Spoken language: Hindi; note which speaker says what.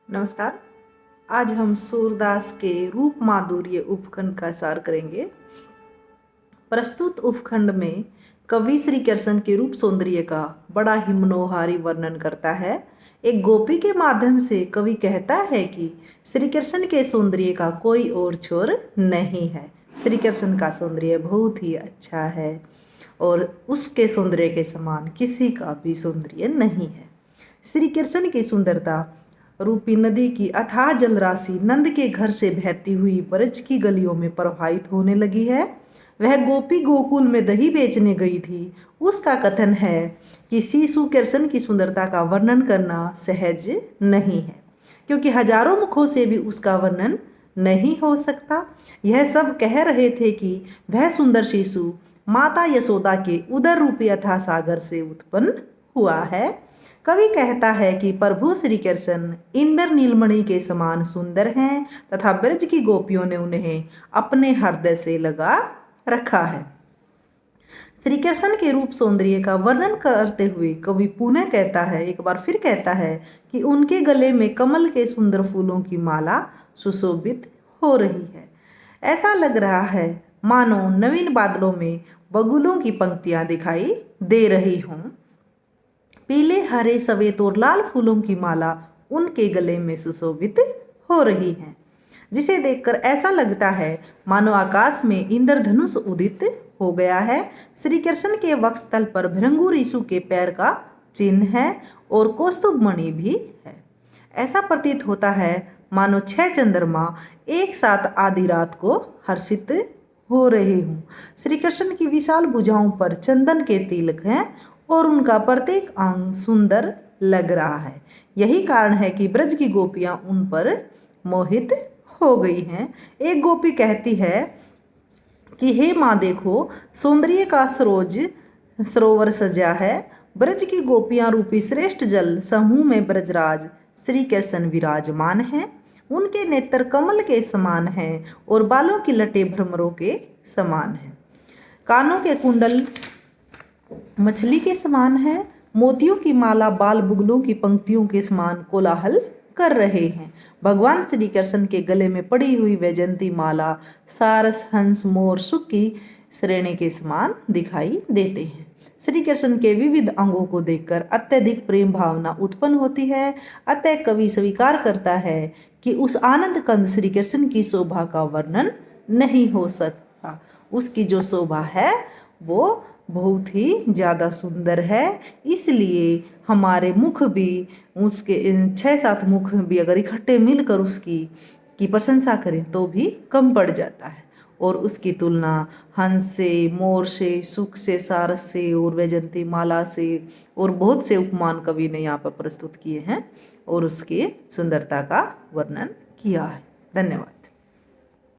Speaker 1: नमस्कार। आज हम सूरदास के रूप माधुर्य उपखंड का सार करेंगे। प्रस्तुत उपखंड में कवि श्री कृष्ण के रूप सौंदर्य का बड़ा ही मनोहारी वर्णन करता है। एक गोपी के माध्यम से कवि कहता है कि श्री कृष्ण के सौंदर्य का कोई और छोर नहीं है। श्री कृष्ण का सौंदर्य बहुत ही अच्छा है और उसके सौंदर्य के समान किसी का भी सौंदर्य नहीं है। श्री कृष्ण की सुंदरता रूपी नदी की अथाह जलराशि नंद के घर से बहती हुई ब्रज की गलियों में प्रवाहित होने लगी है। वह गोपी गोकुल में दही बेचने गई थी। उसका कथन है कि शिशु कृष्ण की सुंदरता का वर्णन करना सहज नहीं है, क्योंकि हजारों मुखों से भी उसका वर्णन नहीं हो सकता। यह सब कह रहे थे कि वह सुंदर शिशु माता यशोदा के उदर रूपी अथाह सागर से उत्पन्न हुआ है। कवि कहता है कि प्रभु श्री कृष्ण इंद्र नीलमणि के समान सुंदर हैं तथा ब्रज की गोपियों ने उन्हें अपने हृदय से लगा रखा है। श्री कृष्ण के रूप सौंदर्य का वर्णन करते हुए कवि पुनः कहता है, एक बार फिर कहता है कि उनके गले में कमल के सुंदर फूलों की माला सुशोभित हो रही है। ऐसा लग रहा है मानो नवीन बादलों में बगुलों की पंक्तियां दिखाई दे रही हों। पीले, हरे, सफेद और लाल फूलों की माला उनके गले में सुशोभित हो रही है, जिसे देखकर ऐसा लगता है मानो आकाश में इंद्रधनुष उदित हो गया है। श्री कृष्ण के वक्षस्थल पर भृंगु ऋषु के पैर का चिन्ह है और कौस्तुभ मणि भी है। ऐसा प्रतीत होता है मानो 6 चंद्रमा एक साथ आधी रात को हर्षित हो रहे हूँ। श्री कृष्ण की विशाल भुजाओं पर चंदन के तिलक हैं और उनका प्रत्येक अंग सुंदर लग रहा है। यही कारण है कि ब्रज की गोपियां उन पर मोहित हो गई हैं। एक गोपी कहती है कि हे माँ, देखो सौंदर्य का सरोवर सजा है। ब्रज की गोपियां रूपी श्रेष्ठ जल समूह में ब्रजराज श्री कृष्ण विराजमान हैं। उनके नेत्र कमल के समान हैं और बालों की लटे भ्रमरों के समान हैं। कानों के कुंडल मछली के समान है। मोतियों की माला बाल बुगलों की पंक्तियों के समान कोलाहल कर रहे हैं। भगवान श्री कृष्ण के गले में पड़ी हुई वैजयंती माला सारस, हंस, मोर, सुख की श्रेणी के समान दिखाई देते हैं। श्री कृष्ण के विविध अंगों को देखकर अत्यधिक प्रेम भावना उत्पन्न होती है। अतः कवि स्वीकार करता है कि उस आनंद कंद श्री कृष्ण की शोभा का वर्णन नहीं हो सकता। उसकी जो शोभा है वो बहुत ही ज़्यादा सुंदर है। इसलिए हमारे मुख भी उसके 6-7 मुख भी अगर इकट्ठे मिलकर उसकी प्रशंसा करें तो भी कम पड़ जाता है। और उसकी तुलना हंस से, मोर से, सुख से, सारस से और वैजयंती माला से और बहुत से उपमान कवि ने यहाँ पर प्रस्तुत किए हैं और उसकी सुंदरता का वर्णन किया है। धन्यवाद।